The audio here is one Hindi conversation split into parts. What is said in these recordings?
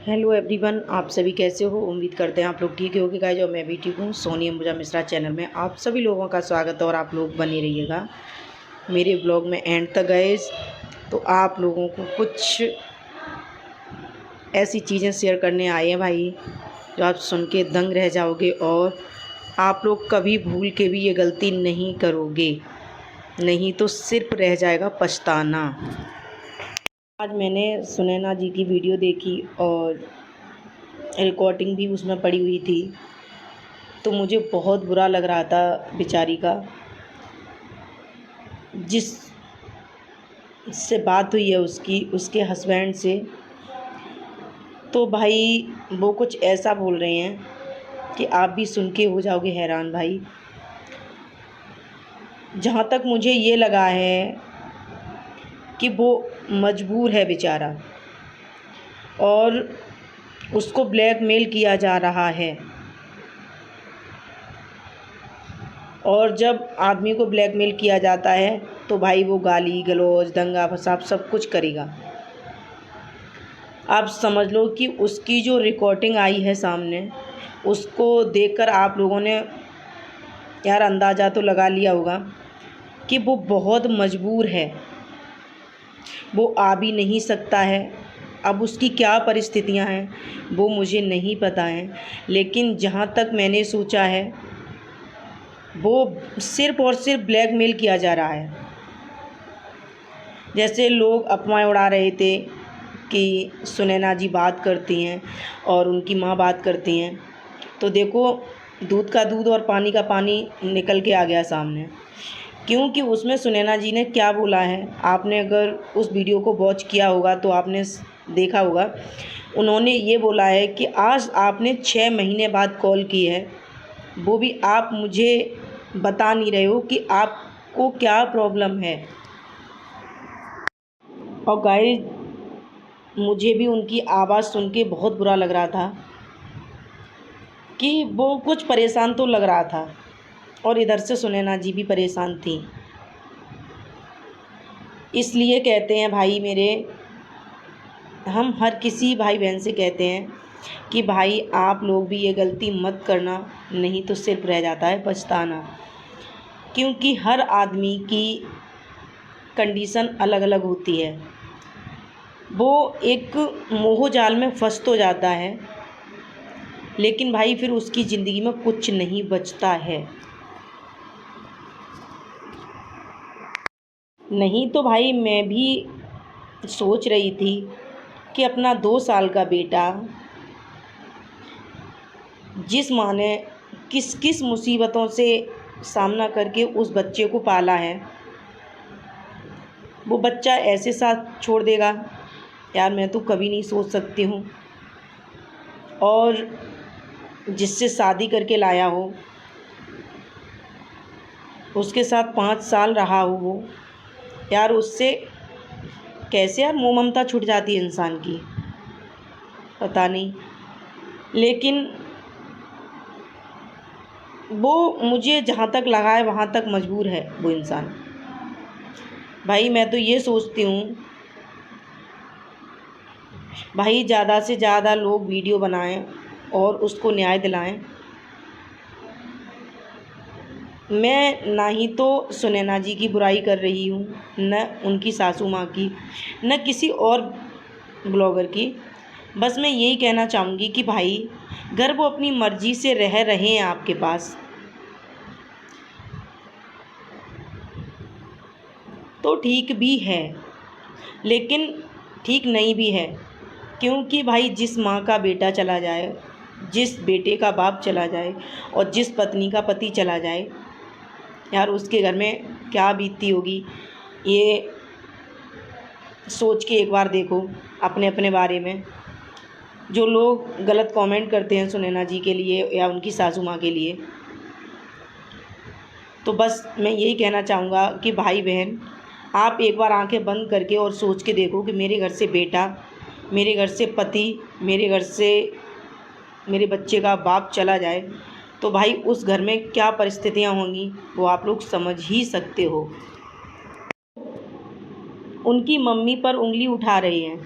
हेलो एवरीवन, आप सभी कैसे हो। उम्मीद करते हैं आप लोग ठीक होगे गाइस। और मैं भी ठीक हूँ। सोनी अंबुजा मिश्रा चैनल में आप सभी लोगों का स्वागत है और आप लोग बने रहिएगा मेरे ब्लॉग में एंड तक गाइस। तो आप लोगों को कुछ ऐसी चीज़ें शेयर करने आए हैं भाई जो आप सुन के दंग रह जाओगे और आप लोग कभी भूल के भी ये गलती नहीं करोगे, नहीं तो सिर्फ रह जाएगा पछताना। आज मैंने सुनैना जी की वीडियो देखी और रिकॉर्डिंग भी उसमें पड़ी हुई थी, तो मुझे बहुत बुरा लग रहा था बेचारी का। जिस से बात हुई है उसकी, उसके हस्बैंड से, तो भाई वो कुछ ऐसा बोल रहे हैं कि आप भी सुन के हो जाओगे हैरान भाई। जहाँ तक मुझे ये लगा है कि वो मजबूर है बेचारा और उसको ब्लैकमेल किया जा रहा है। और जब आदमी को ब्लैकमेल किया जाता है तो भाई वो गाली गलौज दंगा फसाद सब कुछ करेगा। आप समझ लो कि उसकी जो रिकॉर्डिंग आई है सामने, उसको देखकर आप लोगों ने यार अंदाज़ा तो लगा लिया होगा कि वो बहुत मजबूर है, वो आ भी नहीं सकता है। अब उसकी क्या परिस्थितियां हैं वो मुझे नहीं पता हैं, लेकिन जहाँ तक मैंने सोचा है वो सिर्फ़ और सिर्फ ब्लैकमेल किया जा रहा है। जैसे लोग अफवाहें उड़ा रहे थे कि सुनैना जी बात करती हैं और उनकी माँ बात करती हैं, तो देखो दूध का दूध और पानी का पानी निकल के आ गया सामने। क्योंकि उसमें सुनैना जी ने क्या बोला है, आपने अगर उस वीडियो को वॉच किया होगा तो आपने देखा होगा। उन्होंने ये बोला है कि आज आपने 6 महीने बाद कॉल की है, वो भी आप मुझे बता नहीं रहे हो कि आपको क्या प्रॉब्लम है। और गाइस मुझे भी उनकी आवाज़ सुन के बहुत बुरा लग रहा था कि वो कुछ परेशान तो लग रहा था और इधर से सुनैना जी भी परेशान थी। इसलिए कहते हैं भाई मेरे, हम हर किसी भाई बहन से कहते हैं कि भाई आप लोग भी ये गलती मत करना, नहीं तो सिर्फ रह जाता है पछताना। क्योंकि हर आदमी की कंडीशन अलग अलग होती है, वो एक मोह जाल में फंस तो जाता है, लेकिन भाई फिर उसकी ज़िंदगी में कुछ नहीं बचता है। नहीं तो भाई मैं भी सोच रही थी कि अपना 2 साल का बेटा, जिस माँ ने किस किस मुसीबतों से सामना करके उस बच्चे को पाला है, वो बच्चा ऐसे साथ छोड़ देगा यार, मैं तो कभी नहीं सोच सकती हूँ। और जिससे शादी करके लाया हो, उसके साथ 5 साल रहा हो वो, यार उससे कैसे यार मोह ममता छूट जाती है इंसान की, पता नहीं। लेकिन वो मुझे जहाँ तक लगा है वहाँ तक मजबूर है वो इंसान। भाई मैं तो ये सोचती हूँ भाई ज़्यादा से ज़्यादा लोग वीडियो बनाएं और उसको न्याय दिलाएं। मैं ना ही तो सुनैना जी की बुराई कर रही हूँ, न उनकी सासू माँ की, न किसी और ब्लॉगर की। बस मैं यही कहना चाहूँगी कि भाई अगर वो अपनी मर्ज़ी से रह रहे हैं आपके पास तो ठीक भी है, लेकिन ठीक नहीं भी है। क्योंकि भाई जिस माँ का बेटा चला जाए, जिस बेटे का बाप चला जाए और जिस पत्नी का पति चला जाए, यार उसके घर में क्या बीतती होगी, ये सोच के एक बार देखो अपने अपने बारे में। जो लोग गलत कमेंट करते हैं सुनैना जी के लिए या उनकी सासू माँ के लिए, तो बस मैं यही कहना चाहूँगा कि भाई बहन आप एक बार आंखें बंद करके और सोच के देखो कि मेरे घर से बेटा, मेरे घर से पति, मेरे घर से मेरे बच्चे का बाप चला जाए तो भाई उस घर में क्या परिस्थितियाँ होंगी वो आप लोग समझ ही सकते हो। उनकी मम्मी पर उंगली उठा रहे हैं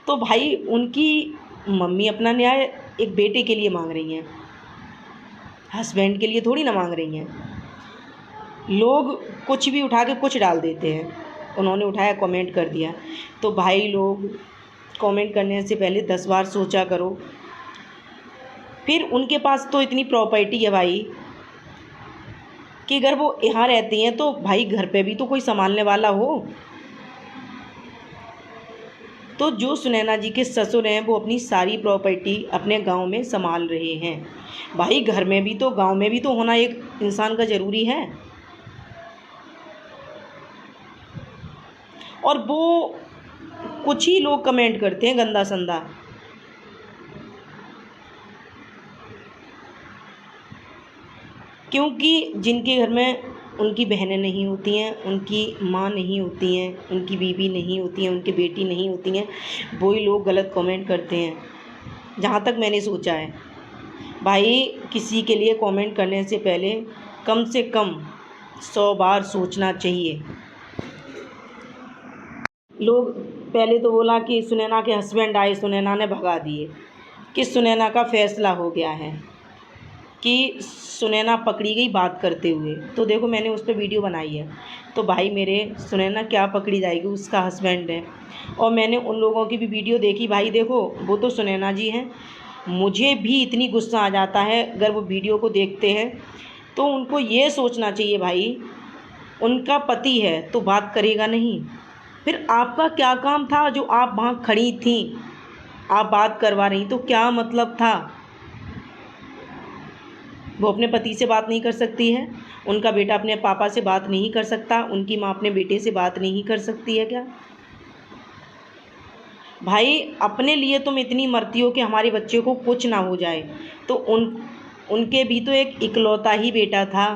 तो भाई उनकी मम्मी अपना न्याय एक बेटे के लिए मांग रही हैं, हस्बैंड के लिए थोड़ी ना मांग रही हैं। लोग कुछ भी उठा के कुछ डाल देते हैं, उन्होंने उठाया कमेंट कर दिया। तो भाई लोग कमेंट करने से पहले 10 बार सोचा करो। फिर उनके पास तो इतनी प्रॉपर्टी है भाई कि अगर वो यहाँ रहती हैं तो भाई घर पे भी तो कोई संभालने वाला हो। तो जो सुनैना जी के ससुर हैं वो अपनी सारी प्रॉपर्टी अपने गांव में संभाल रहे हैं। भाई घर में भी तो, गांव में भी तो होना एक इंसान का ज़रूरी है। और वो कुछ ही लोग कमेंट करते हैं गंदा संदा। क्योंकि जिनके घर में उनकी बहनें नहीं होती हैं, उनकी माँ नहीं होती हैं, उनकी बीवी नहीं होती हैं, उनकी बेटी नहीं होती हैं, वही लोग गलत कमेंट करते हैं। जहाँ तक मैंने सोचा है भाई, किसी के लिए कमेंट करने से पहले कम से कम 100 बार सोचना चाहिए। लोग पहले तो बोला कि सुनैना के हस्बैंड आए, सुनैना ने भगा दिए, कि सुनैना का फ़ैसला हो गया है, कि सुनैना पकड़ी गई बात करते हुए। तो देखो मैंने उस पर वीडियो बनाई है। तो भाई मेरे, सुनैना क्या पकड़ी जाएगी, उसका हस्बैंड है। और मैंने उन लोगों की भी वीडियो देखी भाई, देखो वो तो सुनैना जी हैं। मुझे भी इतनी गुस्सा आ जाता है अगर वो वीडियो को देखते हैं। तो उनको ये सोचना चाहिए भाई, उनका पति है तो बात करेगा नहीं। फिर आपका क्या काम था जो आप वहाँ खड़ी थी, आप बात करवा रही, तो क्या मतलब था? वो अपने पति से बात नहीं कर सकती है? उनका बेटा अपने पापा से बात नहीं कर सकता? उनकी माँ अपने बेटे से बात नहीं कर सकती है क्या? भाई अपने लिए तुम इतनी मरती हो कि हमारे बच्चे को कुछ ना हो जाए। तो उनके भी तो एक इकलौता ही बेटा था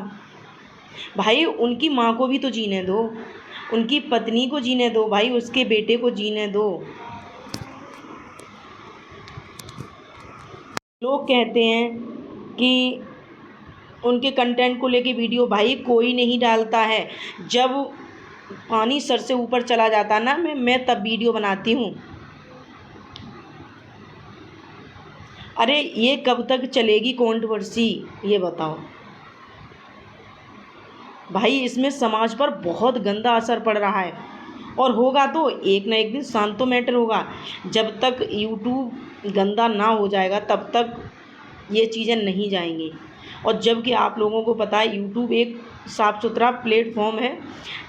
भाई, उनकी माँ को भी तो जीने दो, उनकी पत्नी को जीने दो भाई, उसके बेटे को जीने दो। लोग कहते हैं कि उनके कंटेंट को लेके वीडियो, भाई कोई नहीं डालता है। जब पानी सर से ऊपर चला जाता ना, मैं तब वीडियो बनाती हूँ। अरे ये कब तक चलेगी कंट्रोवर्सी, ये बताओ भाई। इसमें समाज पर बहुत गंदा असर पड़ रहा है, और होगा तो एक ना एक दिन शांत तो मैटर होगा। जब तक यूट्यूब गंदा ना हो जाएगा तब तक ये चीज़ें नहीं जाएंगी। और जबकि आप लोगों को पता है यूट्यूब एक साफ़ सुथरा प्लेटफॉर्म है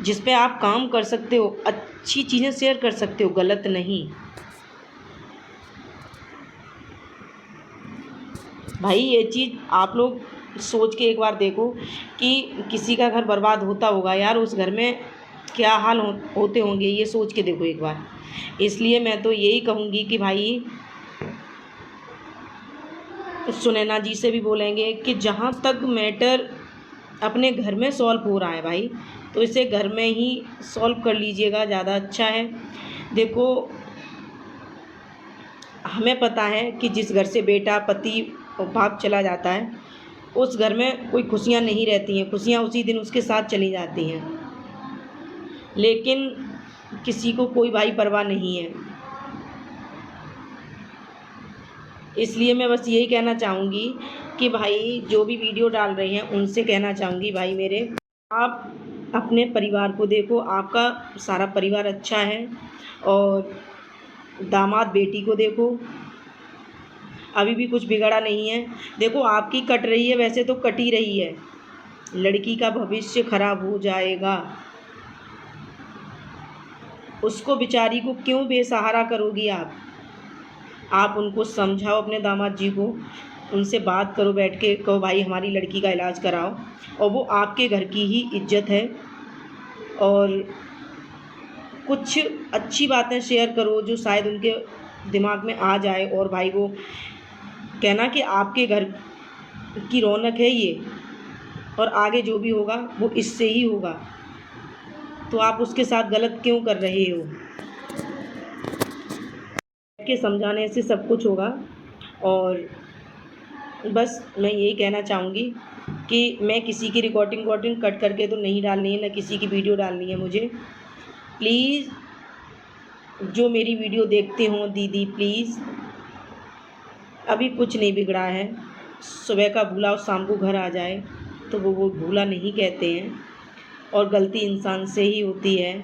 जिस पे आप काम कर सकते हो, अच्छी चीज़ें शेयर कर सकते हो, गलत नहीं। भाई ये चीज़ आप लोग सोच के एक बार देखो कि किसी का घर बर्बाद होता होगा यार, उस घर में क्या हाल होते होंगे, ये सोच के देखो एक बार। इसलिए मैं तो यही कहूँगी कि भाई सुनैना जी से भी बोलेंगे कि जहाँ तक मैटर अपने घर में सॉल्व हो रहा है भाई, तो इसे घर में ही सॉल्व कर लीजिएगा, ज़्यादा अच्छा है। देखो हमें पता है कि जिस घर से बेटा, पति और बाप चला जाता है, उस घर में कोई खुशियाँ नहीं रहती हैं, खुशियाँ उसी दिन उसके साथ चली जाती हैं। लेकिन किसी को कोई भाई परवाह नहीं है। इसलिए मैं बस यही कहना चाहूँगी कि भाई जो भी वीडियो डाल रहे हैं उनसे कहना चाहूँगी, भाई मेरे, आप अपने परिवार को देखो, आपका सारा परिवार अच्छा है। और दामाद बेटी को देखो, अभी भी कुछ बिगड़ा नहीं है। देखो आपकी कट रही है, वैसे तो कट ही रही है, लड़की का भविष्य खराब हो जाएगा। उसको बेचारी को क्यों बेसहारा करोगी आप उनको समझाओ, अपने दामाद जी को, उनसे बात करो बैठ के, कहो भाई हमारी लड़की का इलाज कराओ। और वो आपके घर की ही इज्जत है। और कुछ अच्छी बातें शेयर करो जो शायद उनके दिमाग में आ जाए, और भाई वो कहना कि आपके घर की रौनक है ये, और आगे जो भी होगा वो इससे ही होगा, तो आप उसके साथ गलत क्यों कर रहे हो। के समझाने से सब कुछ होगा। और बस मैं यही कहना चाहूँगी कि मैं किसी की रिकॉर्डिंग कट करके तो नहीं डालनी है, ना किसी की वीडियो डालनी है मुझे। प्लीज़ जो मेरी वीडियो देखते हों दीदी प्लीज़, अभी कुछ नहीं बिगड़ा है। सुबह का भूला और शाम को घर आ जाए तो वो भूला नहीं कहते हैं, और गलती इंसान से ही होती है।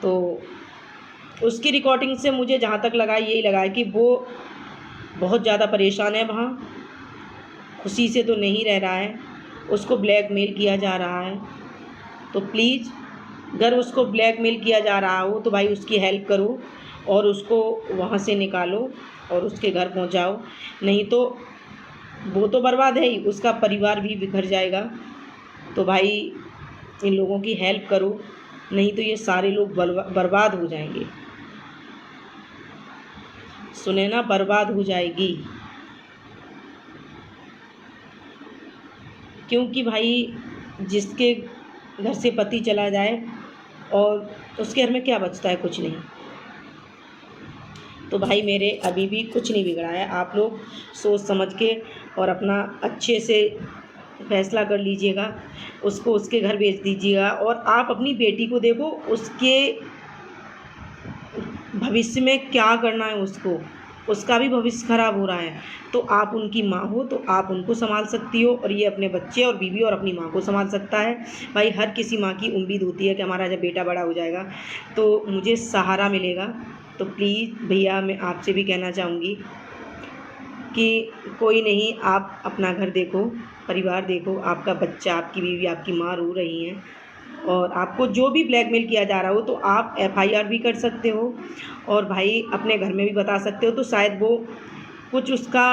तो उसकी रिकॉर्डिंग से मुझे जहाँ तक लगा, यही लगा कि वो बहुत ज़्यादा परेशान है वहाँ, खुशी से तो नहीं रह रहा है, उसको ब्लैकमेल किया जा रहा है। तो प्लीज़, अगर उसको ब्लैकमेल किया जा रहा हो तो भाई उसकी हेल्प करो और उसको वहाँ से निकालो और उसके घर पहुँचाओ, नहीं तो वो तो बर्बाद है ही, उसका परिवार भी बिखर जाएगा। तो भाई इन लोगों की हेल्प करो, नहीं तो ये सारे लोग बर्बाद हो जाएंगे। सुनैना बर्बाद हो जाएगी, क्योंकि भाई जिसके घर से पति चला जाए और उसके घर में क्या बचता है, कुछ नहीं। तो भाई मेरे अभी भी कुछ नहीं बिगड़ा है, आप लोग सोच समझ के और अपना अच्छे से फैसला कर लीजिएगा, उसको उसके घर भेज दीजिएगा। और आप अपनी बेटी को देखो, उसके भविष्य में क्या करना है उसको, उसका भी भविष्य ख़राब हो रहा है। तो आप उनकी माँ हो तो आप उनको संभाल सकती हो, और ये अपने बच्चे और बीवी और अपनी माँ को संभाल सकता है। भाई हर किसी माँ की उम्मीद होती है कि हमारा जब बेटा बड़ा हो जाएगा तो मुझे सहारा मिलेगा। तो प्लीज़ भैया, मैं आपसे भी कहना चाहूँगी कि कोई नहीं, आप अपना घर देखो, परिवार देखो, आपका बच्चा, आपकी बीवी, आपकी माँ रो रही हैं, और आपको जो भी ब्लैकमेल किया जा रहा हो तो आप एफआईआर भी कर सकते हो, और भाई अपने घर में भी बता सकते हो, तो शायद वो कुछ उसका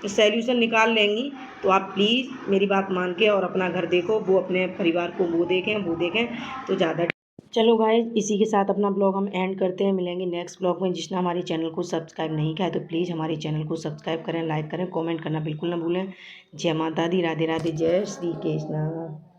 सॉल्यूशन निकाल लेंगी। तो आप प्लीज़ मेरी बात मान के और अपना घर देखो, वो अपने परिवार को वो देखें तो ज़्यादा। चलो गाइस, इसी के साथ अपना ब्लॉग हम एंड करते हैं। मिलेंगे नेक्स्ट ब्लॉग में। जिसने हमारे चैनल को सब्सक्राइब नहीं किया है तो प्लीज़ हमारे चैनल को सब्सक्राइब करें, लाइक करें, कमेंट करना बिल्कुल ना भूलें। जय माता दी, राधे राधे, जय श्री कृष्ण।